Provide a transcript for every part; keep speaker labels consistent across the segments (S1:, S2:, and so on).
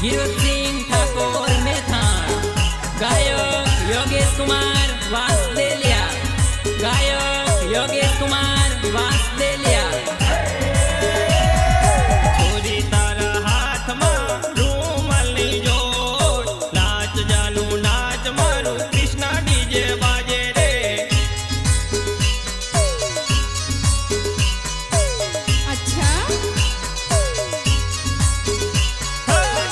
S1: गिरोध सिंह ठाकुर मेथाण, गायक योगेश कुमार वासदेलिया, गायक योगेश कुमार वासदेलिया।
S2: छोरी तारा हाथ में रूमालनी जोड़, नाच जानू नाच मारू कृष्णा डीजे बाजे रे।
S3: अच्छा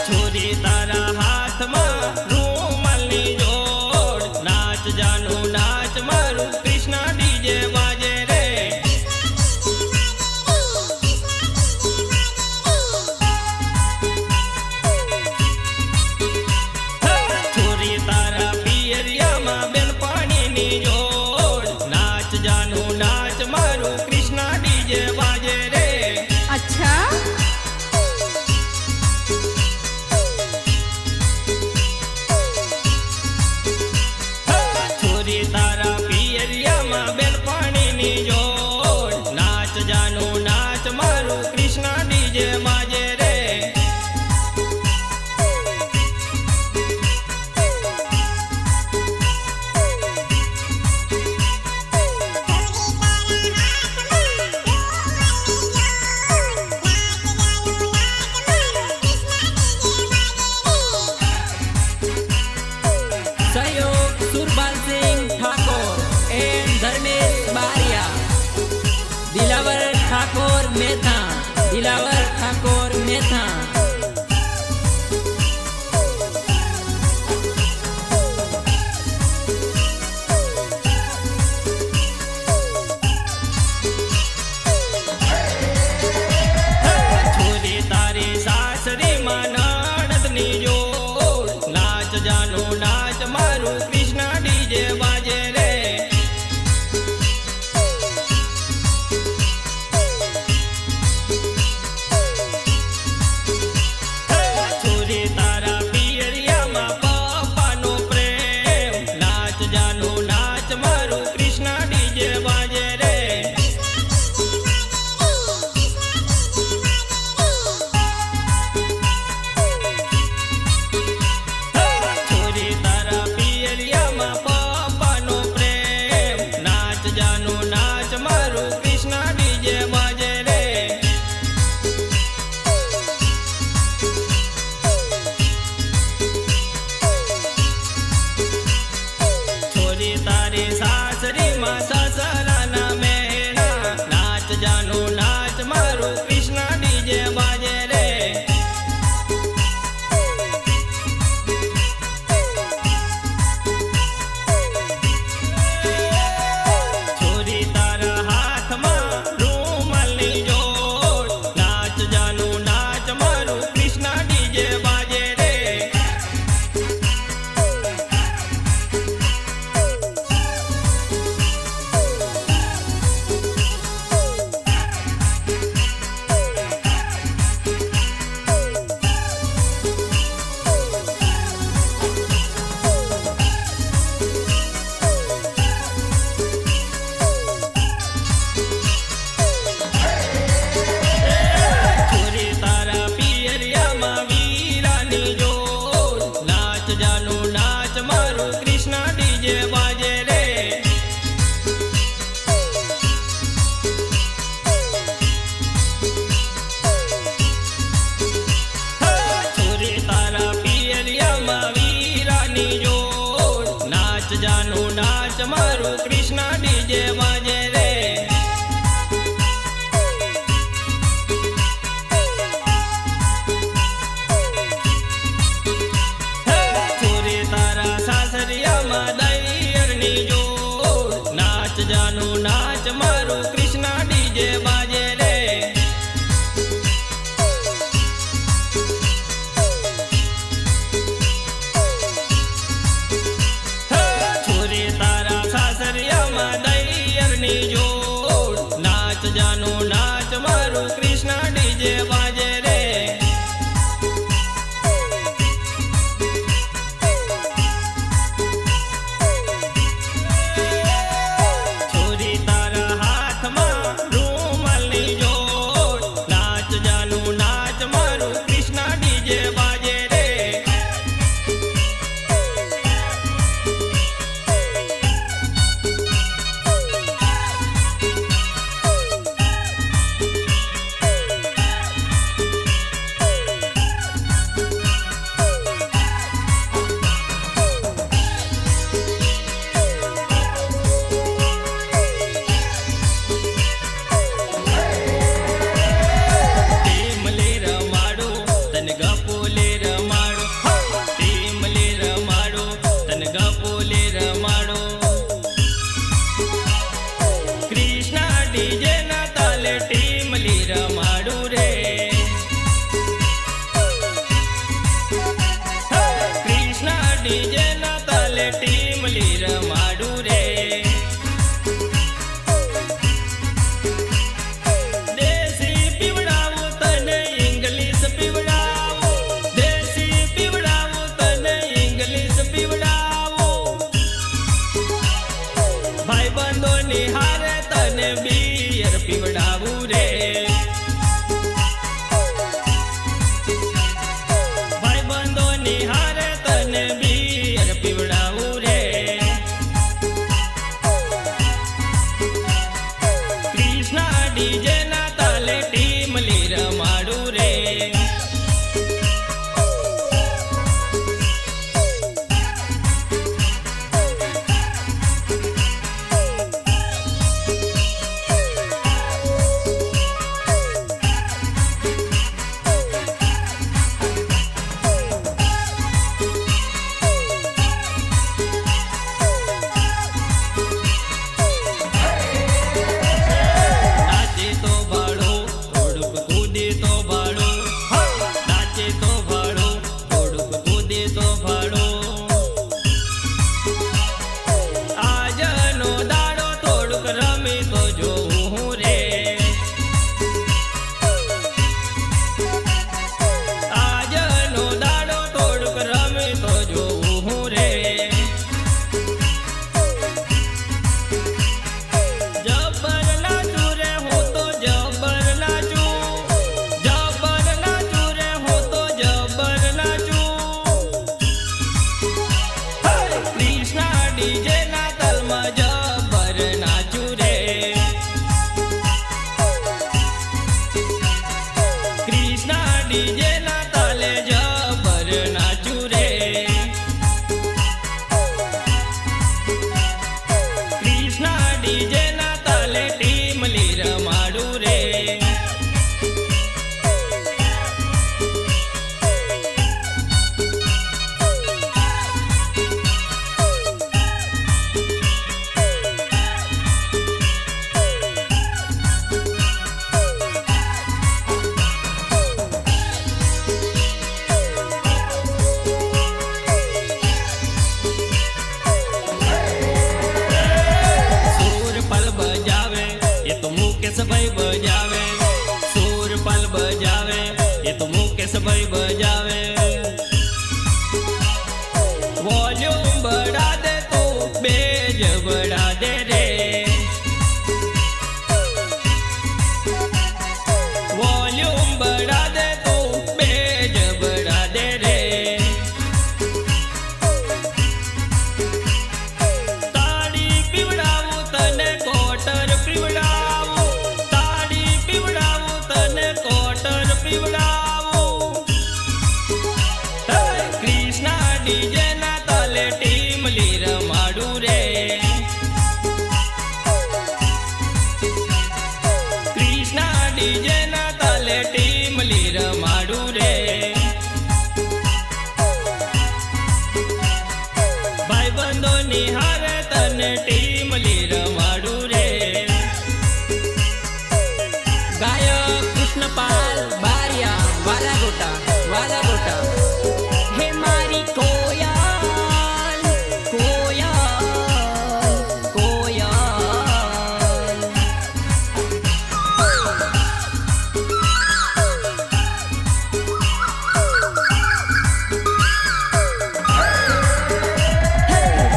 S2: छोरी तारा हाथ में रूमालनी जोड़, नाच जानू नाच मारू कृष्णा डीजे बाजे रे। छोरी तारा पियरिया में बेन पानी नी जोड़, नाच जानू नाच मारू कृष्णा डीजे बाजे रे।
S3: अच्छा
S2: छोरी तारा पियरिया में बेन पानी नी जोड़, नाच जानू नाच मारू कृष्णा डीजे बाजे रे।
S1: सहयोग सुरबाल सिंह ठाकुर एवं धर्मेश बारिया, दिलावर ठाकुर मेथाण, दिलावर ठाकुर मेथाण।
S2: छोरी तारी सासरी में ननदनी जोड़, नाच जानू नाच मारू कृष्णा डीजे बाजे रे। छोरी तारा पियरिया में पप्पा नो प्रेम, नाच जानू नाच मारू कृष्णा डीजे बाजे रे। छोरी तारा पियरिया में पप्पा नो प्रेम, नाच जानू नाच मारू कृष्णा डीजे बाजे रे। छोरी तारी सासरी में ससरा ना मेरा, नाच जानू नाच मारू कृष्णा डीजे बाजे रे। छोरी तारा हाथ में रूमालनी जोड़, नाच जानू नाच मारू कृष्णा डीजे बाजे रे। छोरी तारा पियरिया में वीरानी जोड़, नाच जानू नाच मारू कृष्णा डीजे बाजे रे। छोरी तारा पियरिया में वीरानी जोड़, नाच जानू नाच मारू कृष्णा डीजे बाजे रे। छोरी तारा सासरिया में दैयरनी जोड़, नाच जानू नाच मारू कृष्णा डीजे बाजे रे। छोरी तारा सासरिया में दैयरनी जोड़, नाच जानू नाच मारू कृष्णा डीजे बाजे रे। छोरी तारा हाथ में ભાઈબંધો નિહારે તને બિયર પીવડાવું રે ભાઈબંધો નિહારે તને બિયર પીવડાવું રે કૃષ્ણા ડીજે ના તાલે ટીમલી રમાડું રે ભાઈ બજાવે સુરપાલ બજાવે એ તો મુકેશભાઈ બજાવે વોલ્યુમ બડા દે તો બેજ બડા દે રે વોલ્યુમ બડા દે તો બેજ બડા દે રે તાળી પીવડાવું તને કોટર પીવડાવું કૃષ્ણા ડીજે ના તાલે ટીમલી રમાડું રે કૃષ્ણા ડીજે ના તાલે ટીમલી રમાડું રે ભાઈબંધો નિહારે તને ટીમલી રમાડું રે
S1: ગાયક કૃષ્ણપાલ બારિયા વાલાગોટા હે મારી કોયલ કોયલ કોયલ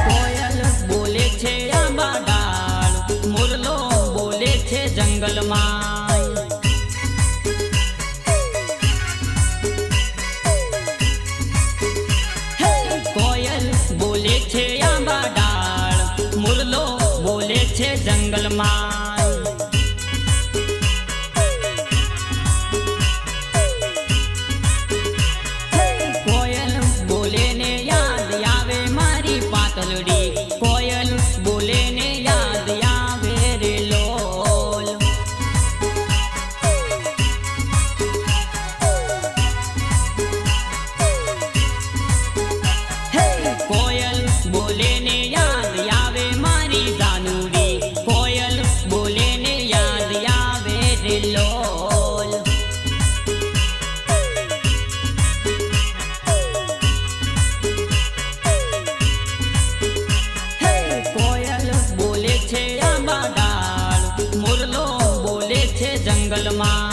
S1: કોયલ બોલે છે આંબા ડાળ મોરલો બોલે છે જંગલમાં બોલે છે આંબા ડાળ મુરલો બોલે છે જંગલમાં કોયલ બોલે ને યાદ આવે મારી પાતલડી કોયલ બોલે ને યાદ આવે રે લોલ કોયલ બોલે ને યાદ આવે મારી જાનુડી કોયલ બોલે ને યાદ આવે રે લોલ કોયલ બોલે છે આંબા ડાળ મુરલો બોલે છે જંગલમાં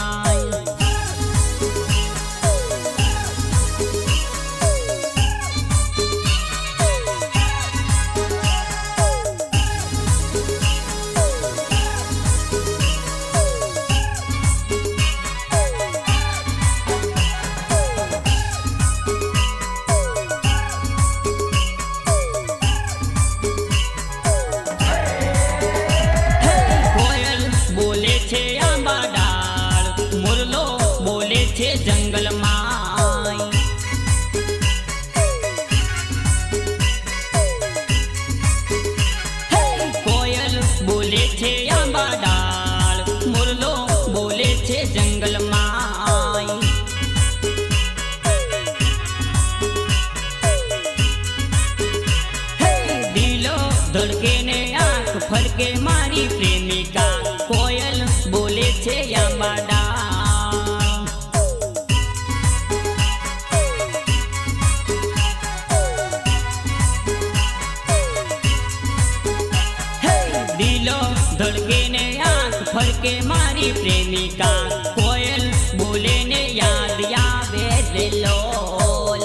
S1: મારી પ્રેમિકા કોયલ બોલે છે આંબાડા દિલો ધડકે ને આંખ ફરકે મારી પ્રેમિકા કોયલ બોલે ને યાદ આવે રે લોલ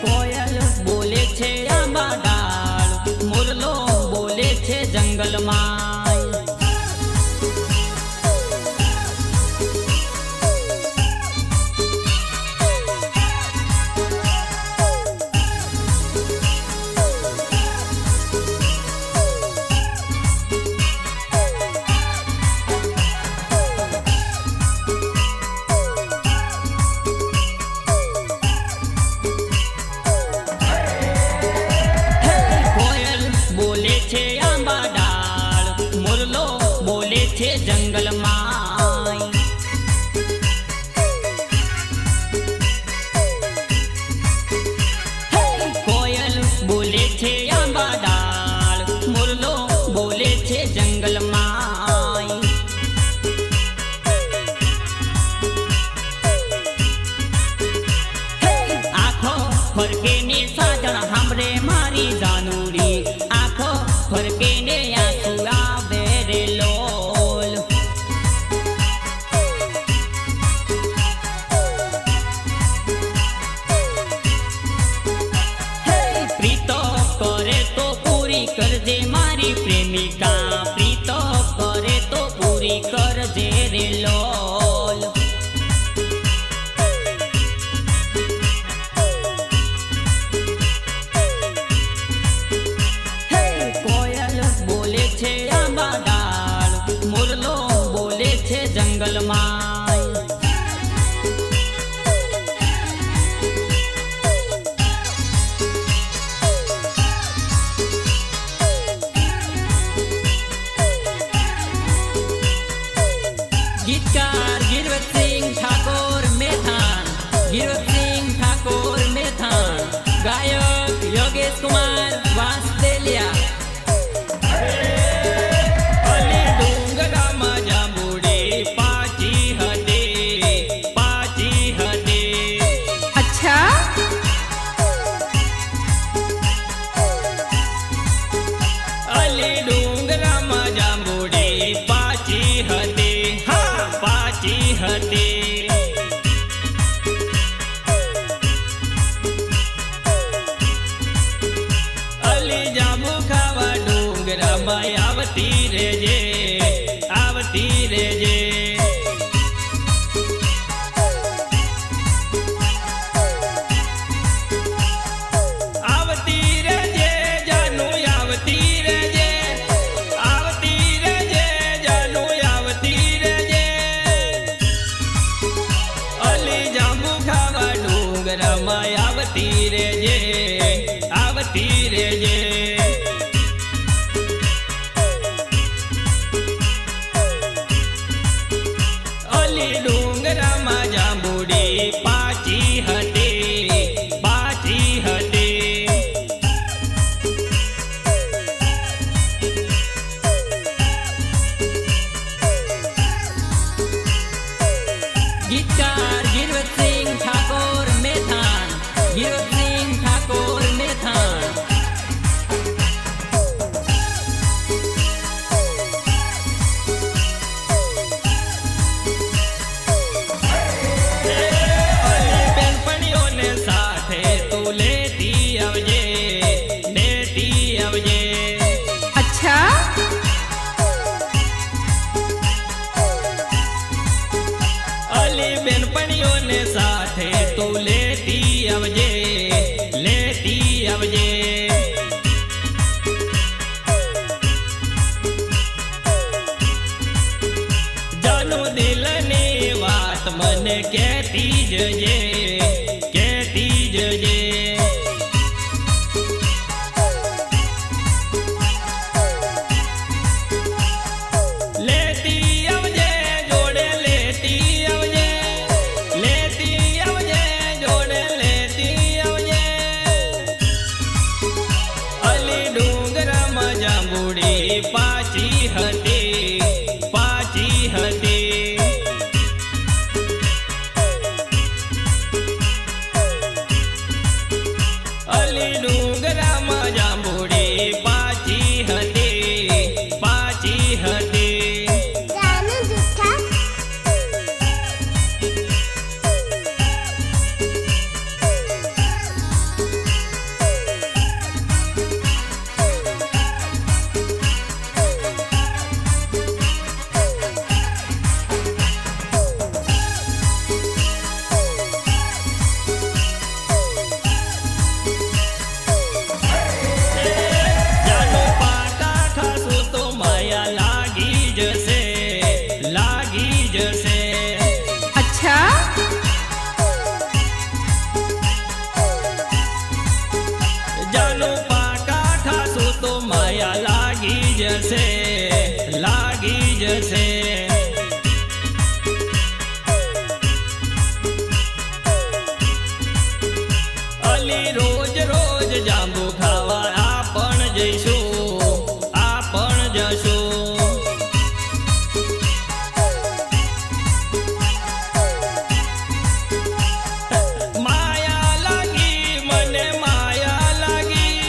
S1: કોયલ બોલે છે આંબા ડાળ મોરલો બોલે છે જંગલમાં છે જંગલમાં કોયલ બોલે છે આંબા ડાળ મોરલો બોલે છે જંગલમાં આખો ફરકે ને સાજણ સાંભળે મારી જાનુડી આખો ફરકે ને આંસુ આવે રે લો કરજે મારી પ્રેમિકા પ્રીતો કરે તો પૂરી કરજે રે લોલ કોયલ બોલે છે આંબા ડાળ મોરલો બોલે છે જંગલમાં गीतकार गिरवत सिंह ठाकुर मेथान गिरवत सिंह ठाकुर मेथान गायक योगेश कुमार वास्तेलिया
S2: અલી ડુંગરામાં જાંબુડી પાછી હદે
S3: अच्छा
S2: અલી ડુંગરામાં જાંબુડી પાછી હદે પાછી હદે અલી જાંબુ ખાવા ડુંગરામાં આવતી રેજે આવતી રેજે જાનુ આવતી રેજે જાનુ આવતી રેજે અલી જાંબુ ખાવા ડુંગરામાં આવતી રેજે અલી ડુંગરામાં જાંબુડી પાછી હદે
S1: गीतकार गिरवत सिंह ठाकुर मेथान गिरवत सिंह ठाकुर मेथान
S2: બેનપણીઓને સાથે તું લેતી આવજે
S3: अच्छा
S2: અલી બેનપણીઓને સાથે તું લેતી આવજે જાનુ દિલની વાત મને કહેતી જજે લેતી આવજે જશે, લાગી જશે. અલી રોજ રોજ જાંબુ ખાવા આપણ જઈશું, આપણ જશું. માયા લાગી મને, માયા લાગી,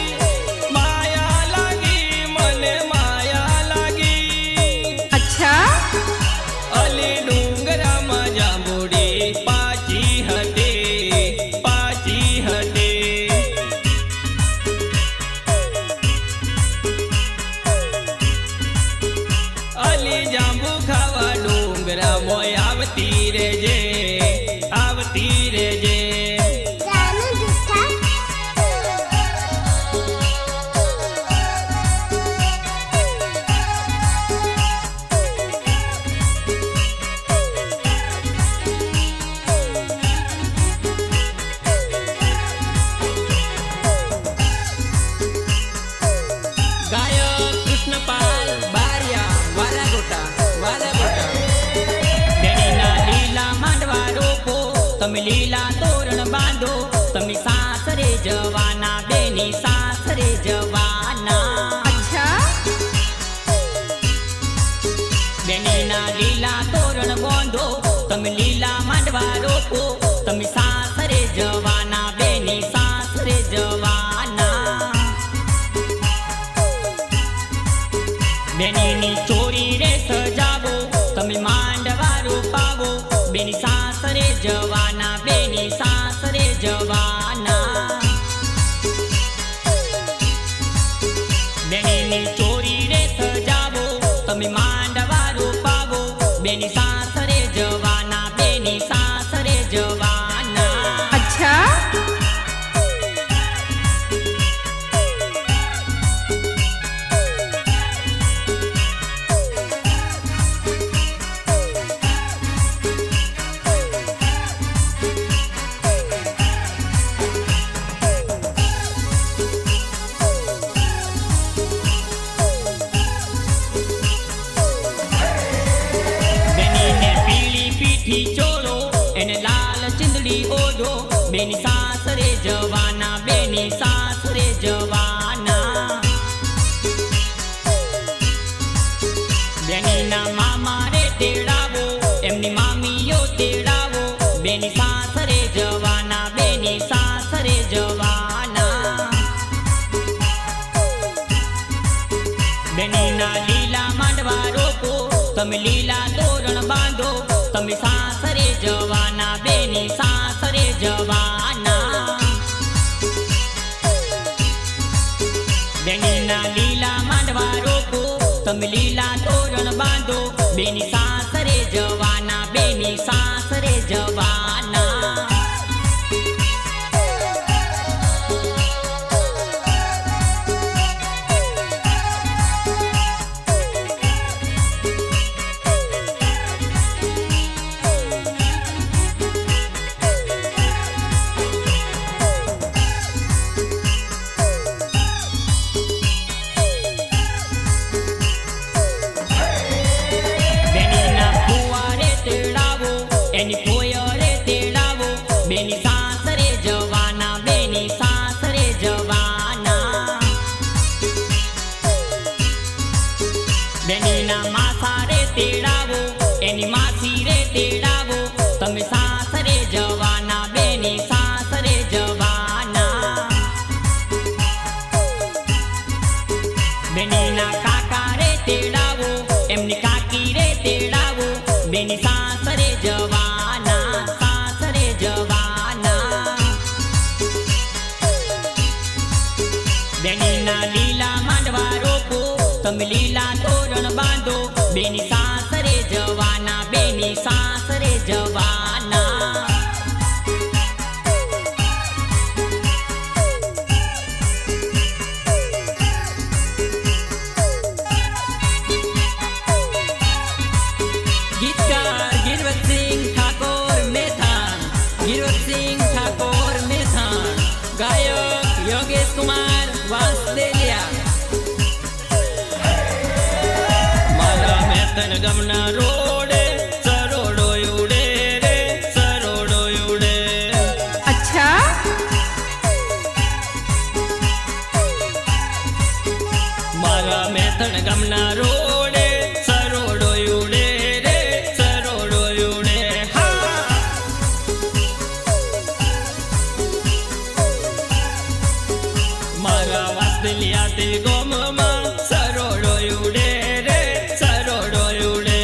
S2: માયા લાગી મને, માયા લાગી.
S3: अच्छा
S2: અલી ડુંગરામાં જાંબુડી પાચી હતી, પાચી હતી. અલી જાંબુ ખાવા ડુંગરામાં આવતી રેજે, આવતી રેજે. ગાયક કૃષ્ણપાલ બારિયા, વાલાગોટા, વાલાગોટા.
S1: બેનીના લીલા માંડવા રોપો, તમે લીલા તોરણ બાંધો, તમે સાસરે જવાના, બેની સાસરે જવાના.
S3: अच्छा
S1: બેનીના લીલા તોરણ બાંધો, તમે લીલા માંડવા રોપો, તમે સાસરે જવાના, બેની સાસરે જવાના. બેનીની ચોરી રે સજાવો, તમે માંડવા રોપાવો, બેની સાસરે જવાના, બેની સાસરે જવાના. બેનીની ચોરી રે સજાવો, તમે માંડવા રોપાવો, બેની સાસરે જવાના, બેની સાસરે જવાના.
S3: अच्छा
S1: બેનીને પીળી પીઠી ચોળો, એને લાલ ચીંદડી ઓઢો, બેની સાસરે જવાના, બેની સાસરે જવાના. બેનીના મામા રે તેડાવો, એમની મામીઓ તેડાવો, બેની સાસરે જવાના, બેની સાસરે જવાના. બેનીના લીલા માંડવા રોપો, તમે લીલા તોરણ બાંધો, તમે સાસરે જવાના, બેની સાસરે જવાના. બેનીના લીલા માંડવા રોપો, તમે લીલા તોરણ બાંધો, બેની સાસરે જવાના, બેની સાસરે જવાના. બેનીના ફુવારે તેડાવો, એની ફોયરે તેડાવો, બેની સાસરે જવાના, બેની સાસરે જવાના. બેનીના માસારે તેડાવો, એની માસી રે તેડાવો, તમે સાસરે જવાના, બેની સાસરે જવાના. બેનીના કાકા રે તેડાવો, એમની કાકી રે તેડાવો, બેની સાસરે જવાના, સાસરે જવાના. બેનીના લીલા માંડવા રોપો, તમે લીલા તોરણ બાંધો, બેની સાસરે જવાના, બેની સાસરે જવાના. ગીતકાર ગિરવતસિંહ ઠાકોર મેથાણ, ગિરવતસિંહ ઠાકોર મેથાણ. ગાયક યોગેશ કુમાર વાંસદેલિયા.
S2: મેથન ગમના રોડે સરોડો ઉડે રે સરોડો ઉડે.
S3: अच्छा
S2: મારા મેથન ગમના રોડે સરોડો ઉડે રે સરોડો ઉડે. હા મારા વાસલિયાથી ગોમમાં સરોડો ઉડે રે સરોડો ઉડે.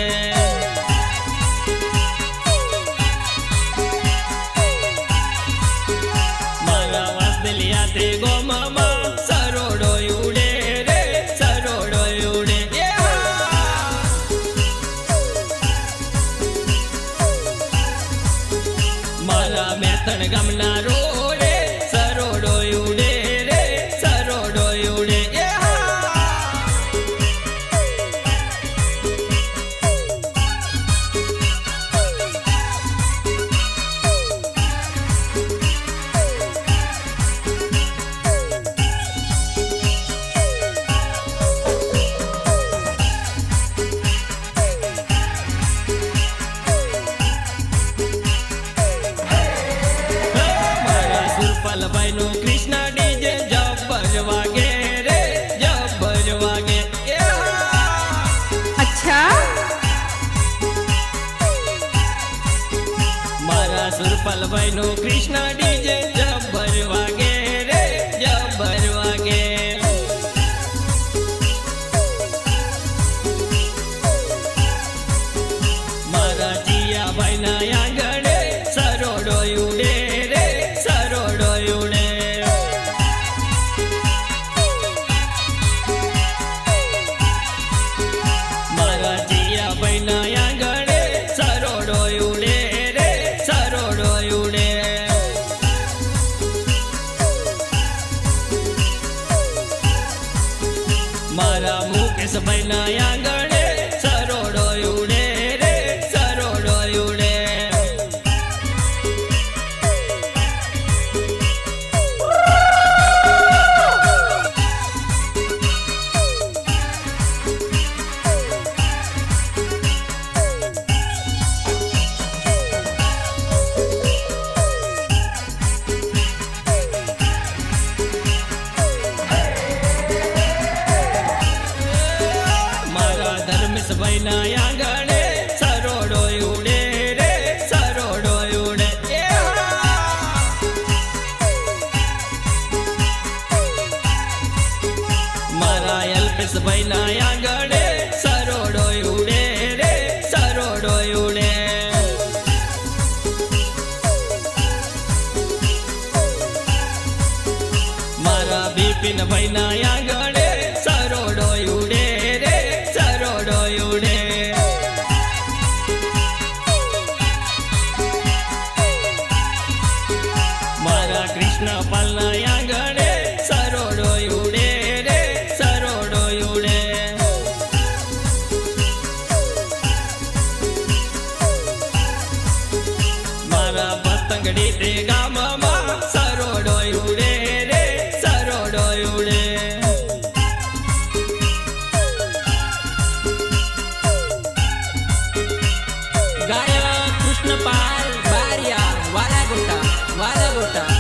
S2: મારા વાસલિયાથી ગોમમાં સરોડો ઉડે રે સરોડો ઉડે. મારા મેથણ ગામના રોડે સરોડો ઉડે રે સરોડો ઉડે. મારા સુરપાલભાઈનું કૃષ્ણ ડીજે જબ્બર વાગે રે જબ્બર વાગે.
S3: अच्छा
S2: મારા સુરપાલભાઈનું કૃષ્ણ ડીજે જબ્બર વાગે રે જબ્બર વાગે. મારા જીયાભાઈના આંગણે સરોડો ઉડે રે સરોડો ઉડે. મારા જીયાભાઈના આંગણે સરોડો ઉડે રે સરોડો ઉડે. મારા મુકેશભાઈના આંગણે સરોડો ઉડે રે સરોડો ઉડે. મારા ધર્મેશભાઈના આંગણે સરોડો ઉડે રે સરોડો ઉડે. મારા અલ્પેશભાઈના આંગણે સરોડો ઉડે રે સરોડો ઉડે. મારા બિપિનભાઈના આંગણે સરોડો ઉડે રે સરોડો ઉડે. મારા કૃષ્ણપાલના આંગણે સરોડો ઉડે રે સરોડો ઉડે. મારા પતંગડી તે ગામમાં સરોડો ઉડે રે સરોડો ઉડે.
S1: ગાયક કૃષ્ણપાલ બારિયા વાલાગોટા વાલાગોટા.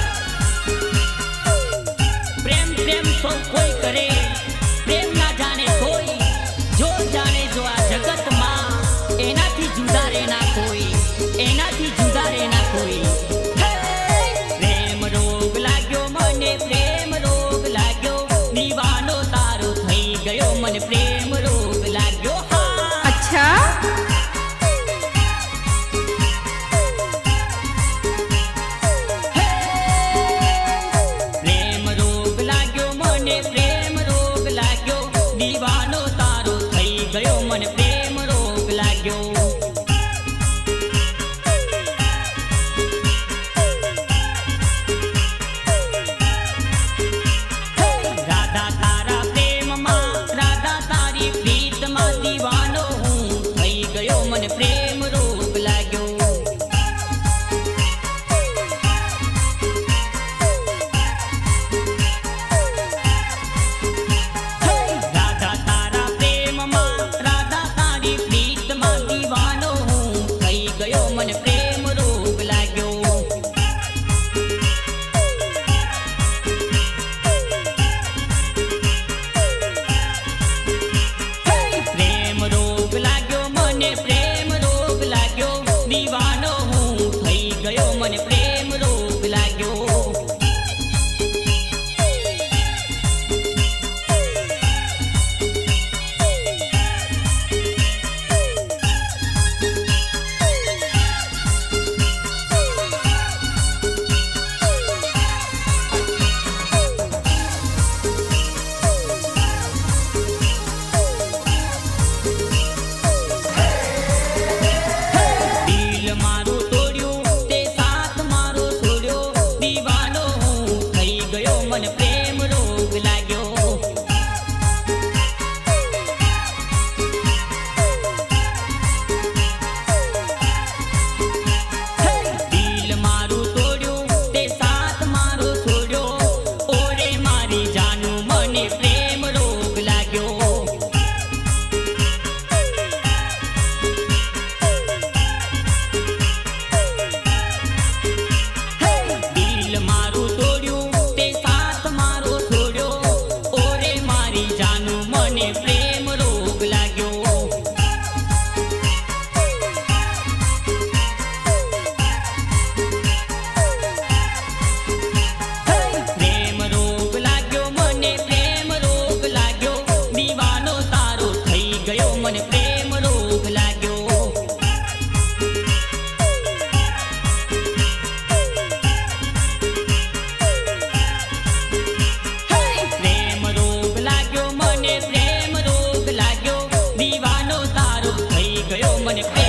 S1: મને